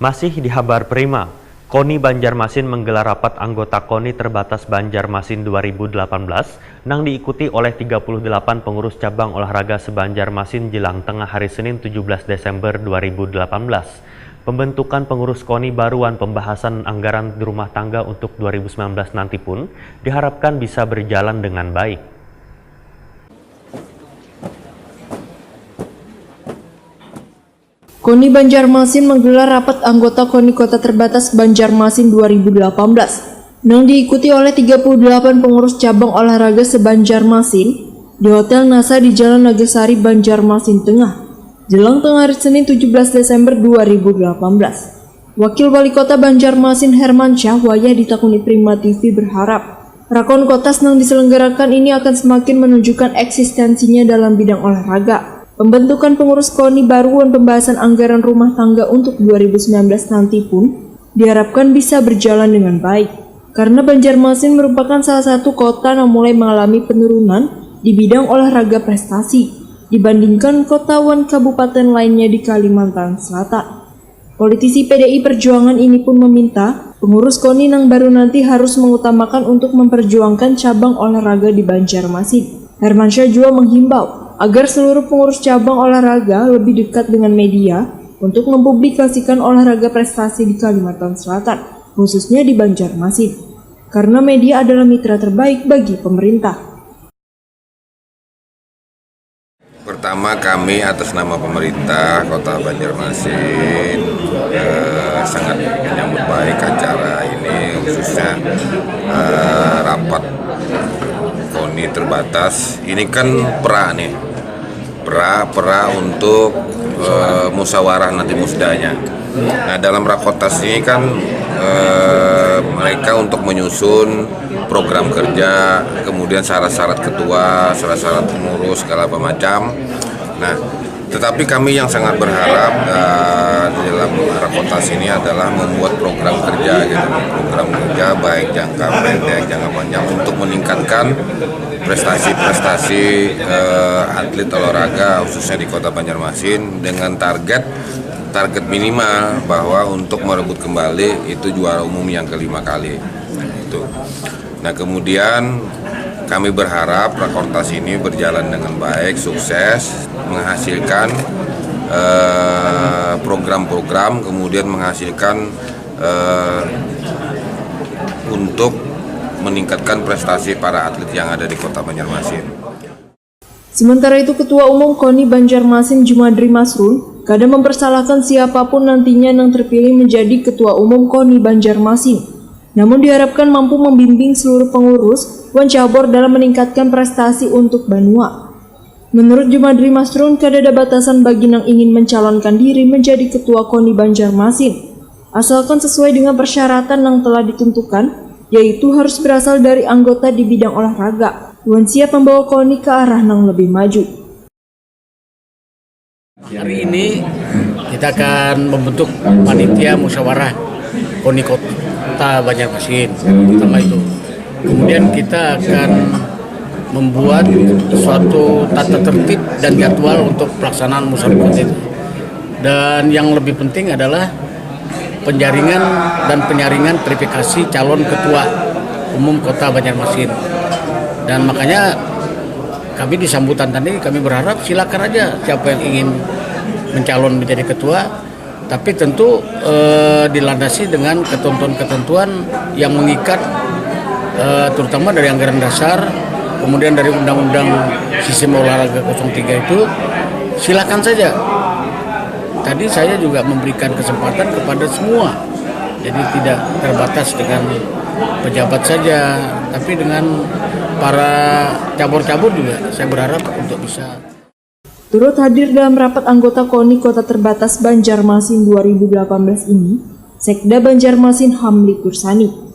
Masih di Habar Prima, KONI Banjarmasin menggelar rapat anggota KONI Terbatas Banjarmasin 2018 yang diikuti oleh 38 pengurus cabang olahraga se-Banjarmasin jelang tengah hari Senin 17 Desember 2018. Pembentukan pengurus KONI baruan pembahasan anggaran rumah tangga untuk 2019 nanti pun diharapkan bisa berjalan dengan baik. KONI Banjarmasin menggelar rapat anggota KONI Kota Terbatas Banjarmasin 2018 yang diikuti oleh 38 pengurus cabang olahraga se-Banjarmasin di Hotel NASA di Jalan Nagasari, Banjarmasin Tengah, jelang tengah hari Senin 17 Desember 2018. Wakil Wali Kota Banjarmasin Hermansyah Waya di Takuni Prima TV berharap Rakon Kotas yang diselenggarakan ini akan semakin menunjukkan eksistensinya dalam bidang olahraga. Pembentukan pengurus KONI baruan pembahasan anggaran rumah tangga untuk 2019 nanti pun diharapkan bisa berjalan dengan baik. Karena Banjarmasin merupakan salah satu kota yang mulai mengalami penurunan di bidang olahraga prestasi dibandingkan kota-wan kabupaten lainnya di Kalimantan Selatan. Politisi PDI Perjuangan ini pun meminta pengurus KONI yang baru nanti harus mengutamakan untuk memperjuangkan cabang olahraga di Banjarmasin. Hermansyah juga menghimbau agar seluruh pengurus cabang olahraga lebih dekat dengan media untuk mempublikasikan olahraga prestasi di Kalimantan Selatan, khususnya di Banjarmasin, karena media adalah mitra terbaik bagi pemerintah. Pertama, kami atas nama pemerintah Kota Banjarmasin sangat menyambut baik acara ini, khususnya rapat KONI Terbatas. Ini kan pra untuk musyawarah nanti musdanya. Nah, dalam rakotas ini kan mereka untuk menyusun program kerja, kemudian syarat-syarat ketua, syarat-syarat pengurus, segala macam. Nah, tetapi kami yang sangat berharap di dalam rakotas ini adalah membuat program kerja, gitu. Program kerja baik jangka pendek, jangka panjang untuk meningkatkan prestasi atlet olahraga khususnya di Kota Banjarmasin dengan target minimal bahwa untuk merebut kembali itu juara umum yang kelima kali. Nah, kemudian kami berharap rakortas ini berjalan dengan baik, sukses, menghasilkan program-program, kemudian menghasilkan untuk meningkatkan prestasi para atlet yang ada di Kota Banjarmasin. Sementara itu, Ketua Umum KONI Banjarmasin Jumadri Masrun kadang mempersalahkan siapapun nantinya yang terpilih menjadi Ketua Umum KONI Banjarmasin. Namun diharapkan mampu membimbing seluruh pengurus wan cabur dalam meningkatkan prestasi untuk Banua. Menurut Jumadri Masrun, kada ada batasan bagi yang ingin mencalonkan diri menjadi Ketua KONI Banjarmasin, asalkan sesuai dengan persyaratan yang telah ditentukan, yaitu harus berasal dari anggota di bidang olahraga, dan siap membawa KONI ke arah yang lebih maju. Hari ini kita akan membentuk panitia musyawarah KONI Kota Banjarmasin, pertama itu. Kemudian kita akan membuat suatu tata tertib dan jadwal untuk pelaksanaan musyawarah itu. Dan yang lebih penting adalah penjaringan dan penyaringan verifikasi calon ketua umum Kota Banjarmasin. Dan makanya kami di sambutan tadi kami berharap silakan aja siapa yang ingin mencalon menjadi ketua, tapi tentu dilandasi dengan ketentuan-ketentuan yang mengikat, terutama dari anggaran dasar, kemudian dari Undang-Undang Sistem Olahraga 03 itu silakan saja. Tadi saya juga memberikan kesempatan kepada semua, jadi tidak terbatas dengan pejabat saja, tapi dengan para cabur-cabur juga saya berharap untuk bisa. Turut hadir dalam rapat anggota KONI Kota Terbatas Banjarmasin 2018 ini, Sekda Banjarmasin Hamli Kursani.